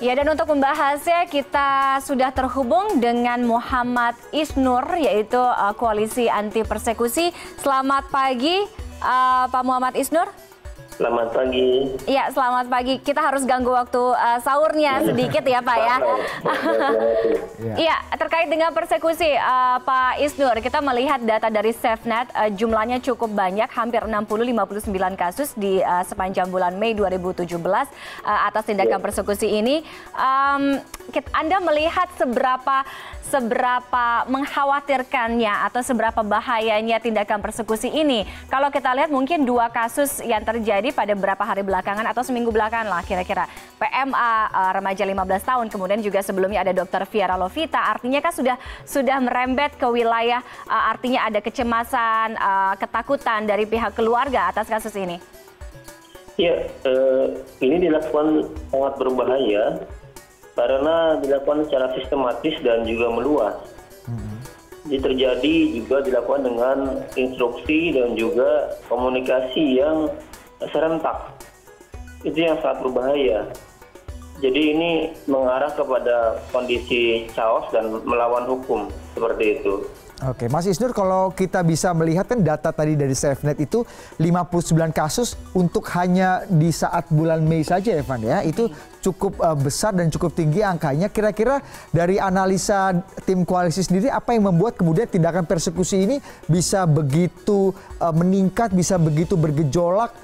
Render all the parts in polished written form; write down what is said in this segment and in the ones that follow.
Ya, dan untuk membahasnya kita sudah terhubung dengan Muhammad Isnur, yaitu Koalisi Anti Persekusi. Selamat pagi, Pak Muhammad Isnur. Selamat pagi. Ya, selamat pagi. Kita harus ganggu waktu sahurnya sedikit ya, Pak ya. Iya, terkait dengan persekusi, Pak Isnur, kita melihat data dari SafeNet, jumlahnya cukup banyak, hampir 60-59 kasus di sepanjang bulan Mei 2017 atas tindakan persekusi ini. Anda melihat seberapa mengkhawatirkannya atau seberapa bahayanya tindakan persekusi ini? Kalau kita lihat mungkin 2 kasus yang terjadi pada beberapa hari belakangan atau seminggu belakangan lah kira-kira. PMA remaja 15 tahun, kemudian juga sebelumnya ada Dr. Viera Lovita. Artinya kan sudah merembet ke wilayah, artinya ada kecemasan, ketakutan dari pihak keluarga atas kasus ini. Ya, ini dilakukan sangat berbahaya karena dilakukan secara sistematis dan juga meluas. Jadi terjadi juga dilakukan dengan instruksi dan juga komunikasi yang serentak. Itu yang sangat berbahaya. Jadi ini mengarah kepada kondisi chaos dan melawan hukum seperti itu. Oke, Mas Isnur, kalau kita bisa melihat kan data tadi dari SafeNet itu 59 kasus untuk hanya di saat bulan Mei saja, Evan ya. Itu cukup besar dan cukup tinggi angkanya. Kira-kira dari analisa tim koalisi sendiri, apa yang membuat kemudian tindakan persekusi ini bisa begitu meningkat, bisa begitu bergejolak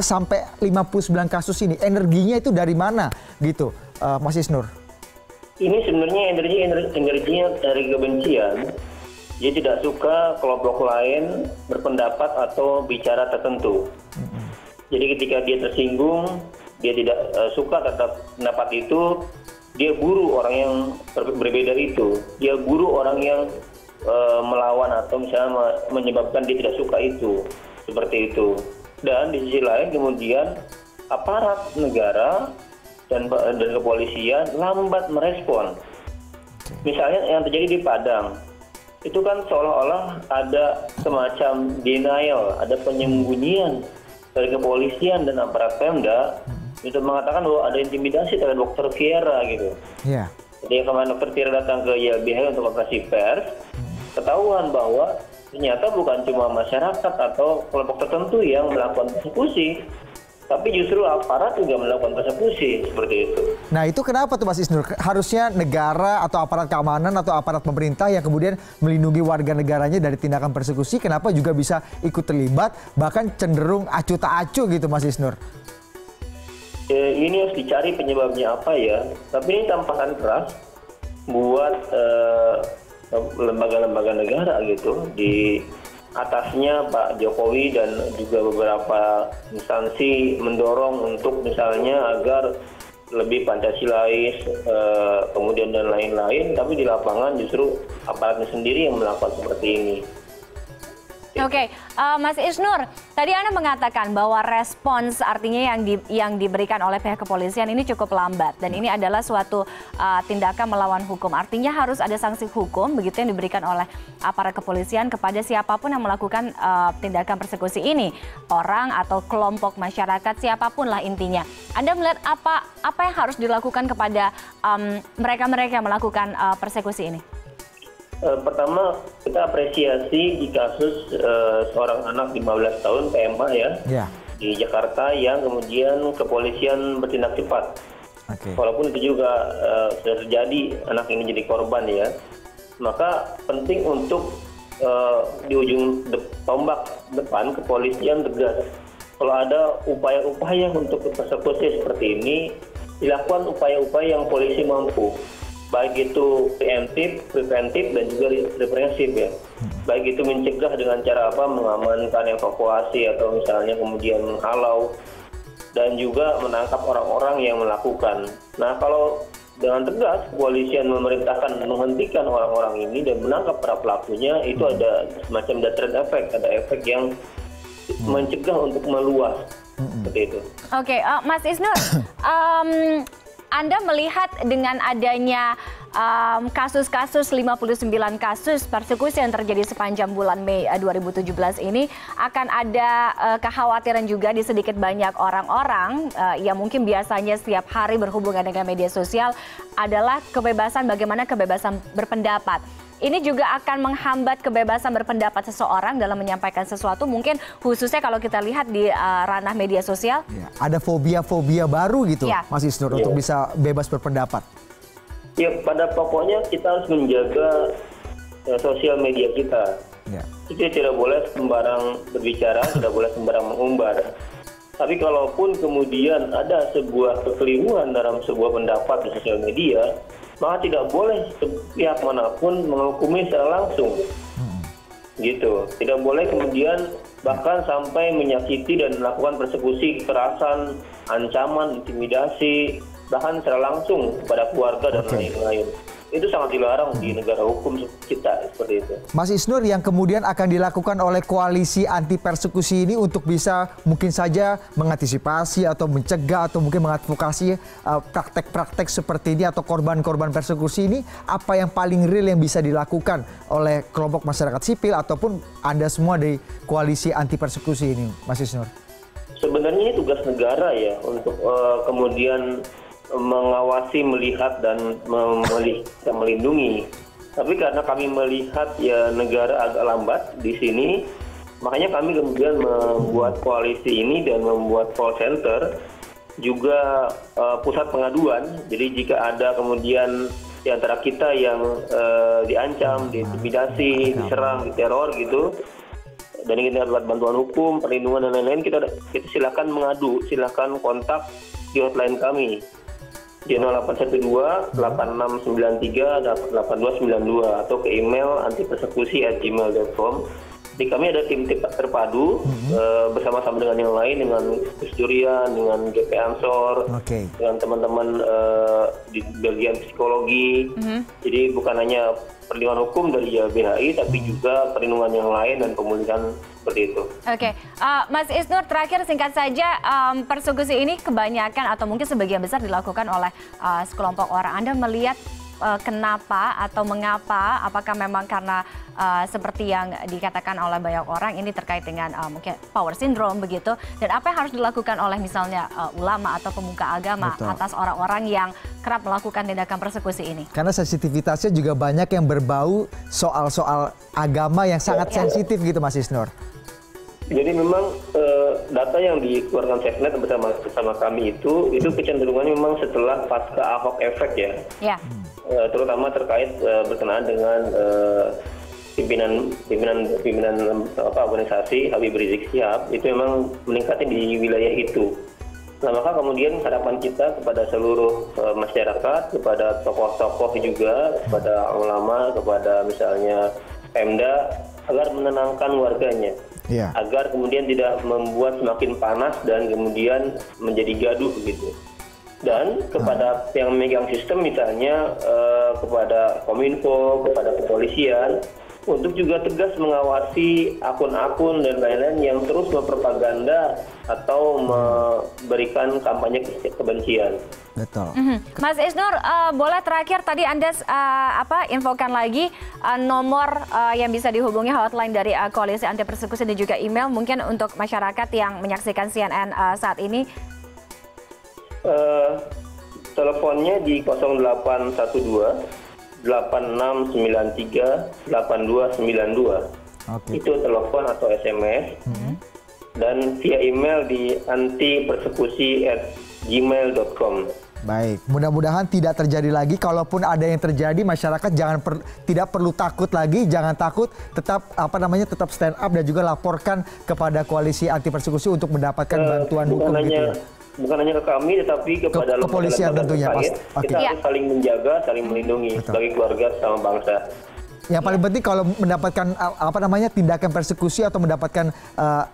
sampai 59 kasus ini? Energinya itu dari mana gitu, Mas Isnur? Ini sebenarnya energinya dari kebencian. Dia tidak suka kelompok lain berpendapat atau bicara tertentu. Jadi ketika dia tersinggung, dia tidak suka terhadap pendapat itu, dia buru orang yang berbeda itu. Dia buru orang yang melawan atau misalnya menyebabkan dia tidak suka itu. Seperti itu. Dan di sisi lain kemudian aparat negara dan kepolisian lambat merespon. Misalnya yang terjadi di Padang, itu kan seolah-olah ada semacam denial, ada penyembunyian dari kepolisian dan aparat Pemda untuk mengatakan bahwa ada intimidasi terhadap Dr. Viera gitu. Yeah. Jadi kemarin Dr. Viera datang ke YLBH untuk operasi pers, ketahuan bahwa ternyata bukan cuma masyarakat atau kelompok tertentu yang melakukan persekusi, tapi justru aparat juga melakukan persekusi seperti itu. Nah itu kenapa tuh Mas Isnur? Harusnya negara atau aparat keamanan atau aparat pemerintah yang kemudian melindungi warga negaranya dari tindakan persekusi, kenapa juga bisa ikut terlibat, bahkan cenderung acuh tak acuh gitu Mas Isnur? Ini harus dicari penyebabnya apa ya, tapi ini tamparan keras buat lembaga-lembaga negara gitu, di atasnya Pak Jokowi dan juga beberapa instansi mendorong untuk misalnya agar lebih Pancasilais, kemudian dan lain-lain, tapi di lapangan justru aparatnya sendiri yang melakukan seperti ini. Oke, Mas Isnur, tadi Anda mengatakan bahwa respons artinya yang diberikan oleh pihak kepolisian ini cukup lambat dan ini adalah suatu tindakan melawan hukum. Artinya harus ada sanksi hukum begitu yang diberikan oleh aparat kepolisian kepada siapapun yang melakukan tindakan persekusi ini, orang atau kelompok masyarakat siapapun lah intinya. Anda melihat apa yang harus dilakukan kepada mereka-mereka yang melakukan persekusi ini? Pertama, kita apresiasi di kasus seorang anak 15 tahun PMA ya, di Jakarta yang kemudian kepolisian bertindak cepat. Walaupun itu juga sudah terjadi, anak ini jadi korban ya. Maka penting untuk di ujung tombak depan kepolisian tegas. Kalau ada upaya-upaya untuk persekusi seperti ini, dilakukan upaya-upaya yang polisi mampu. Baik itu preventif dan juga represif ya. Baik itu mencegah dengan cara apa, mengamankan evakuasi atau misalnya kemudian menghalau dan juga menangkap orang-orang yang melakukan. Nah kalau dengan tegas kepolisian memerintahkan menghentikan orang-orang ini dan menangkap para pelakunya, itu ada semacam deterrent effect, ada efek yang mencegah untuk meluas seperti itu. Oke, Mas Isnur, Anda melihat dengan adanya kasus-kasus 59 kasus persekusi yang terjadi sepanjang bulan Mei 2017 ini akan ada kekhawatiran juga di sedikit banyak orang-orang yang mungkin biasanya setiap hari berhubungan dengan media sosial adalah bagaimana kebebasan berpendapat. Ini juga akan menghambat kebebasan berpendapat seseorang dalam menyampaikan sesuatu, mungkin khususnya kalau kita lihat di ranah media sosial. Ya, ada fobia-fobia baru gitu, ya, Mas Isnur, untuk bisa bebas berpendapat. Ya, pada pokoknya kita harus menjaga sosial media kita. Ya. Kita tidak boleh sembarang berbicara, tidak boleh sembarang mengumbar. Tapi kalaupun kemudian ada sebuah kekeliruan dalam sebuah pendapat di sosial media, maka tidak boleh pihak manapun menghukumi secara langsung. Gitu. Tidak boleh kemudian bahkan sampai menyakiti dan melakukan persekusi, kekerasan, ancaman, intimidasi, bahkan secara langsung kepada keluarga dan lain-lain. Itu sangat dilarang di negara hukum kita seperti itu. Mas Isnur, yang kemudian akan dilakukan oleh koalisi anti persekusi ini untuk bisa mungkin saja mengantisipasi atau mencegah atau mungkin mengadvokasi praktek-praktek seperti ini atau korban-korban persekusi ini, apa yang paling real yang bisa dilakukan oleh kelompok masyarakat sipil ataupun Anda semua dari koalisi anti persekusi ini, Mas Isnur? Sebenarnya ini tugas negara ya untuk kemudian mengawasi, melihat dan melindungi. Tapi karena kami melihat ya negara agak lambat di sini, makanya kami kemudian membuat koalisi ini dan membuat call center, juga pusat pengaduan. Jadi jika ada kemudian di antara kita yang diancam, diintimidasi, diserang, diteror gitu, dan ingin dapat bantuan hukum, perlindungan dan lain-lain, kita silakan mengadu, silakan kontak di hotline kami di 0812-8693-8292 atau ke email antipersekusi@gmail.com. Di kami ada tim terpadu bersama-sama dengan yang lain, dengan Gus Durian, dengan GP Ansor, dengan teman-teman di bagian psikologi. Jadi bukan hanya perlindungan hukum dari YLBHI, tapi juga perlindungan yang lain dan pemulihan seperti itu. Oke, Mas Isnur, terakhir singkat saja, persekusi ini kebanyakan atau mungkin sebagian besar dilakukan oleh sekelompok orang. Anda melihat kenapa atau mengapa? Apakah memang karena seperti yang dikatakan oleh banyak orang ini terkait dengan mungkin power syndrome begitu? Dan apa yang harus dilakukan oleh misalnya ulama atau pemuka agama atas orang-orang yang kerap melakukan tindakan persekusi ini? Karena sensitivitasnya juga banyak yang berbau soal-soal agama yang sangat sensitif gitu, Mas Isnur. Jadi memang data yang dikeluarkan Safenet bersama kami itu kecenderungannya memang setelah pasca Ahok efek ya. Ya. Terutama terkait berkenaan dengan pimpinan organisasi Habib Rizik Syihab itu memang meningkatnya di wilayah itu. Nah, maka kemudian harapan kita kepada seluruh masyarakat, kepada tokoh-tokoh juga, kepada ulama, kepada misalnya Pemda, agar menenangkan warganya. Agar kemudian tidak membuat semakin panas dan kemudian menjadi gaduh gitu. Dan kepada yang memegang sistem misalnya kepada Kominfo, kepada kepolisian, untuk juga tegas mengawasi akun-akun dan lain-lain yang terus mempropaganda atau memberikan kampanye kebencian. Betul. Mas Isnur, boleh terakhir tadi Anda infokan lagi nomor yang bisa dihubungi hotline dari Koalisi Anti Persekusi dan juga email mungkin untuk masyarakat yang menyaksikan CNN saat ini. Teleponnya di 0812-8693-8292. Itu telepon atau SMS. Dan via email di antipersekusi@gmail.com. Baik, mudah-mudahan tidak terjadi lagi. Kalaupun ada yang terjadi, masyarakat tidak perlu takut lagi, jangan takut, tetap tetap stand up dan juga laporkan kepada Koalisi Anti Persekusi untuk mendapatkan bantuan hukum gitu ya. Bukan hanya ke kami, tetapi kepada kepolisian tentunya. Kita harus saling menjaga, saling melindungi sebagai keluarga sama bangsa. Yang paling penting kalau mendapatkan tindakan persekusi atau mendapatkan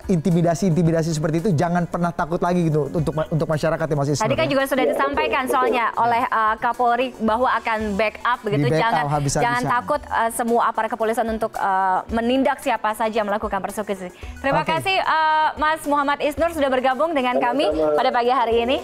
intimidasi seperti itu, jangan pernah takut lagi gitu untuk masyarakat ya, Mas Isnur. Tadi kan juga sudah disampaikan soalnya oleh Kapolri bahwa akan backup begitu, jangan takut semua aparat kepolisian untuk menindak siapa saja melakukan persekusi. Terima kasih Mas Muhammad Isnur sudah bergabung dengan kami pada pagi hari ini.